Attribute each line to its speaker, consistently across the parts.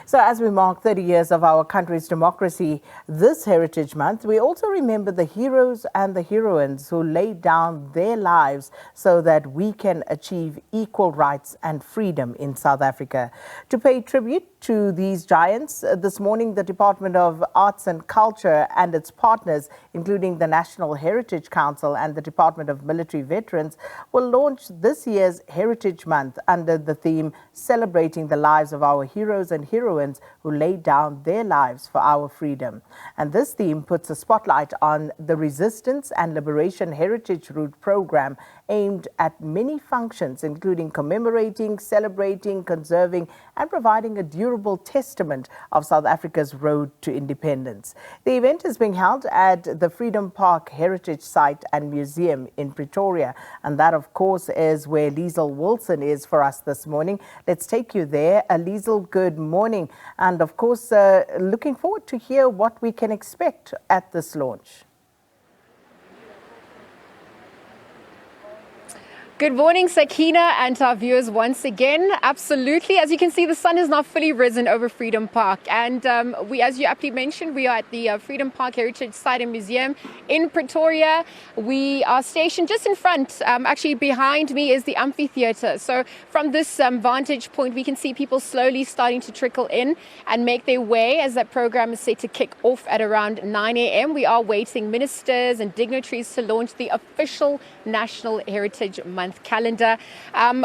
Speaker 1: So as we mark 30 years of our country's democracy this Heritage Month, we also remember the heroes and the heroines who laid down their lives so that we can achieve equal rights and freedom in South Africa. To pay tribute to these giants, this morning the Department of Arts and Culture and its partners, including the National Heritage Council and the Department of Military Veterans, will launch this year's Heritage Month under the theme Celebrating the Lives of Our Heroes and Heroines who laid down their lives for our freedom. And this theme puts a spotlight on the Resistance and Liberation Heritage Route program aimed at many functions, including commemorating, celebrating, conserving, and providing a durable testament of South Africa's road to independence. The event is being held at the Freedom Park Heritage Site and Museum in Pretoria. And that, of course, is where Liesl Wilson is for us this morning. Let's take you there. Liesl, good morning. And of course, looking forward to hear what we can expect at this launch.
Speaker 2: Good morning, Sakina, and to our viewers once again. Absolutely. As you can see, the sun is now fully risen over Freedom Park. And as you aptly mentioned, we are at the Freedom Park Heritage Site and Museum in Pretoria. We are stationed just in front. Actually, behind me is the amphitheatre. So from this vantage point, we can see people slowly starting to trickle in and make their way as that program is set to kick off at around 9 a.m. We are waiting ministers and dignitaries to launch the official National Heritage Month calendar.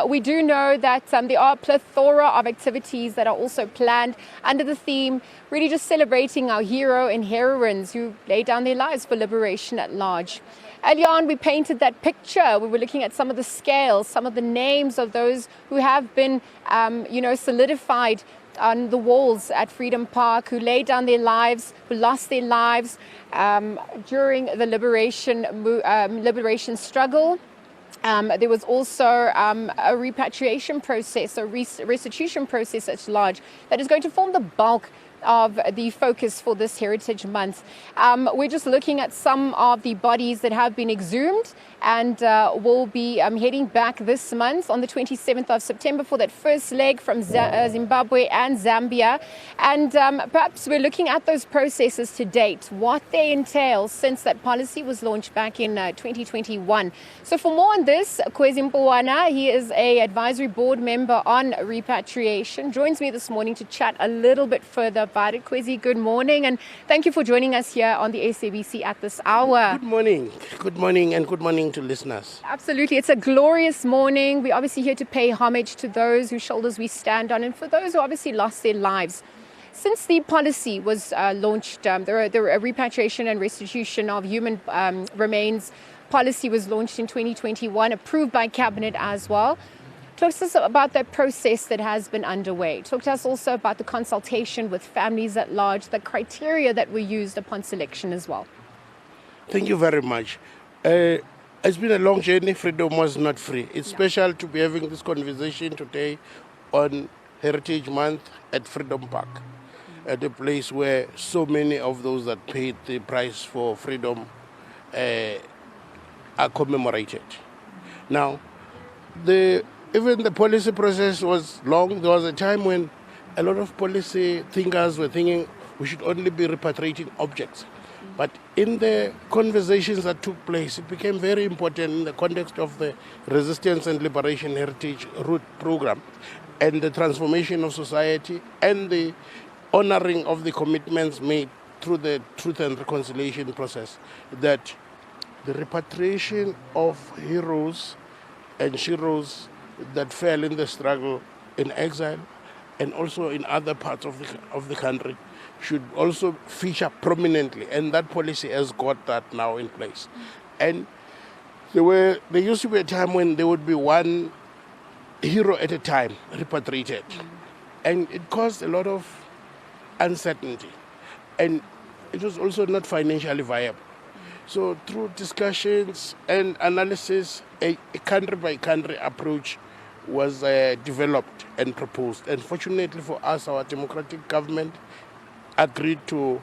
Speaker 2: We do know that there are a plethora of activities that are also planned under the theme, really just celebrating our hero and heroines who laid down their lives for liberation at large. Earlier on, we painted that picture. We were looking at some of the scales, some of the names of those who have been, solidified on the walls at Freedom Park, who laid down their lives, who lost their lives during the liberation struggle. There was also a repatriation process, a restitution process at large that is going to form the bulk of the focus for this Heritage Month. We're just looking at some of the bodies that have been exhumed and will be heading back this month on the 27th of September for that first leg from Zimbabwe and Zambia. And perhaps we're looking at those processes to date, what they entail since that policy was launched back in 2021. So for more on this, Kwezi Mpuwana, he is an advisory board member on repatriation, joins me this morning to chat a little bit further about it. Kwezi, good morning, and thank you for joining us here on the SABC at this hour.
Speaker 3: Good morning, and good morning to listeners.
Speaker 2: Absolutely, it's a glorious morning. We're obviously here to pay homage to those whose shoulders we stand on, and for those who obviously lost their lives. Since the policy was launched, the repatriation and restitution of human remains policy was launched in 2021, approved by Cabinet as well. Talk to us about that process that has been underway. Talk to us also about the consultation with families at large, the criteria that were used upon selection as well.
Speaker 3: Thank you very much. It's been a long journey. Freedom was not free. It's special to be having this conversation today on Heritage Month at Freedom Park, at a place where so many of those that paid the price for freedom are commemorated. Now, even the policy process was long. There was a time when a lot of policy thinkers were thinking we should only be repatriating objects. But in the conversations that took place, it became very important in the context of the Resistance and Liberation Heritage Route program and the transformation of society and the honoring of the commitments made through the Truth and Reconciliation process, that the repatriation of heroes and heroes that fell in the struggle in exile and also in other parts of the country should also feature prominently, and that policy has got that now in place. And there used to be a time when there would be one hero at a time repatriated, and it caused a lot of uncertainty, and it was also not financially viable. So through discussions and analysis, a country-by-country approach was developed and proposed. And fortunately for us, our democratic government agreed to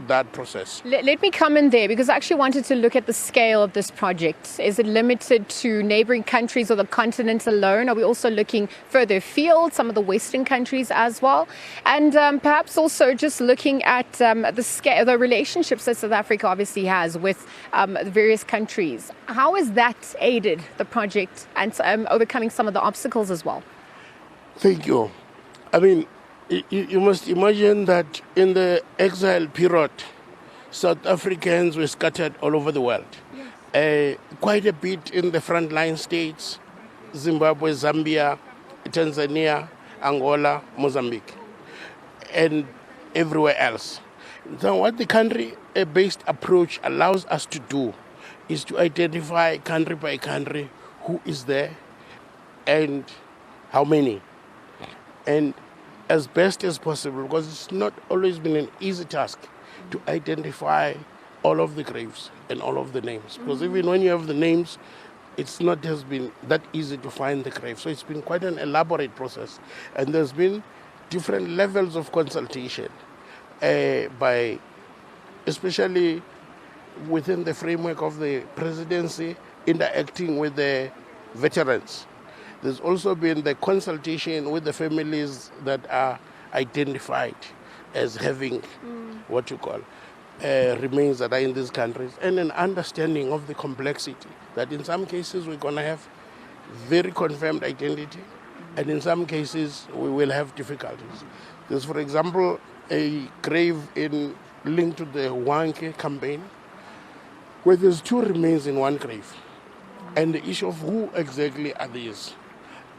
Speaker 3: that process.
Speaker 2: Let me come in there, because I actually wanted to look at the scale of this project. Is it limited to neighboring countries or the continent alone? Are we also looking further afield, some of the Western countries as well? And perhaps also just looking at the scale, the relationships that South Africa obviously has with the various countries. How has that aided the project and overcoming some of the obstacles as well?
Speaker 3: Thank you. I mean, you must imagine that in the exile period, South Africans were scattered all over the world. Yes. Quite a bit in the frontline states, Zimbabwe, Zambia, Tanzania, Angola, Mozambique, and everywhere else. So what the country-based approach allows us to do is to identify country by country who is there and how many. And as best as possible, because it's not always been an easy task to identify all of the graves and all of the names. Because even when you have the names, it's not has been that easy to find the grave. So it's been quite an elaborate process. And there's been different levels of consultation by, especially within the framework of the presidency, interacting with the veterans. There's also been the consultation with the families that are identified as having what you call remains that are in these countries, and an understanding of the complexity that in some cases we're going to have very confirmed identity, and in some cases we will have difficulties. There's, for example, a grave linked to the Wanke campaign, where there's 2 remains in one grave, and the issue of who exactly are these.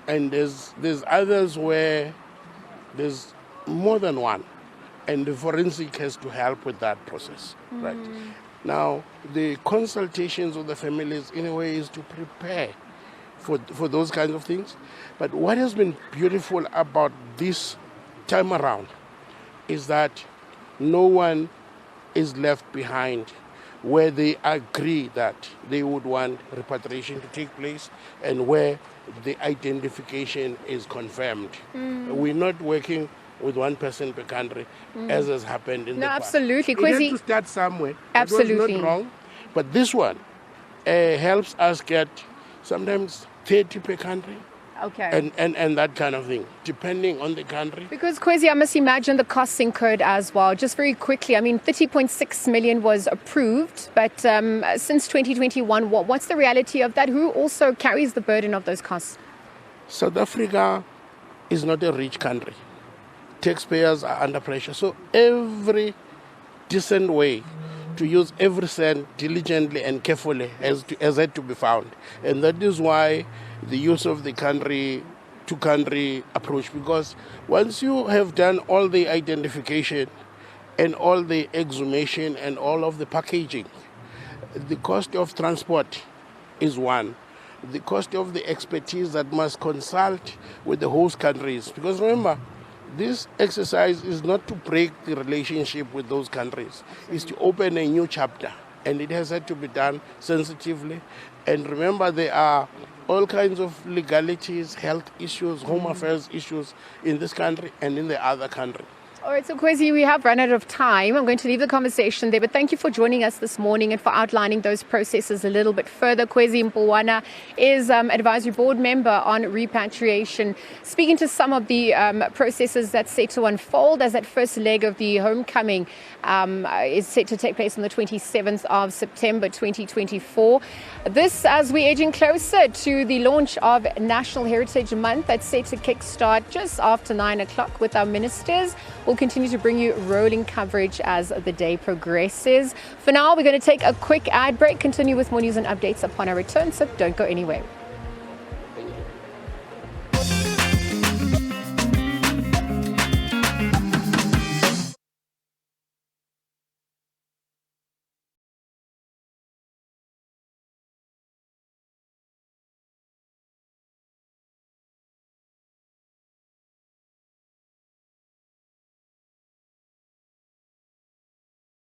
Speaker 3: And there's others where there's more than one, and the forensic has to help with that process. Right now, the consultations with the families, in a way, is to prepare for those kinds of things. But what has been beautiful about this time around is that no one is left behind, where they agree that they would want repatriation to take place and where the identification is confirmed. We're not working with one person per country, as has happened in the past.
Speaker 2: Absolutely.
Speaker 3: We have to start somewhere.
Speaker 2: Absolutely.
Speaker 3: It was not wrong, but this one helps us get sometimes 30 per country.
Speaker 2: Okay.
Speaker 3: And that kind of thing, depending on the country.
Speaker 2: Because, Kwesi, I must imagine the costs incurred as well. Just very quickly, I mean, 30.6 million was approved, but since 2021, what's the reality of that? Who also carries the burden of those costs?
Speaker 3: South Africa is not a rich country. Taxpayers are under pressure. So every decent way to use every cent diligently and carefully has had to be found. And that is why the use of the country-to-country approach, because once you have done all the identification and all the exhumation and all of the packaging, the cost of transport is one. The cost of the expertise that must consult with the host countries. Because remember, this exercise is not to break the relationship with those countries. It's to open a new chapter. And it has had to be done sensitively. And remember, there are all kinds of legalities, health issues, home affairs issues in this country and in the other country.
Speaker 2: All right, so Kwesi, we have run out of time. I'm going to leave the conversation there, but thank you for joining us this morning and for outlining those processes a little bit further. Kwesi Mpumana is advisory board member on repatriation, speaking to some of the processes that's set to unfold as that first leg of the homecoming is set to take place on the 27th of September 2024. This as we're edging closer to the launch of National Heritage Month that's set to kickstart just after 9 o'clock with our ministers. We'll continue to bring you rolling coverage as the day progresses. For now, we're going to take a quick ad break, continue with more news and updates upon our return, so don't go anywhere.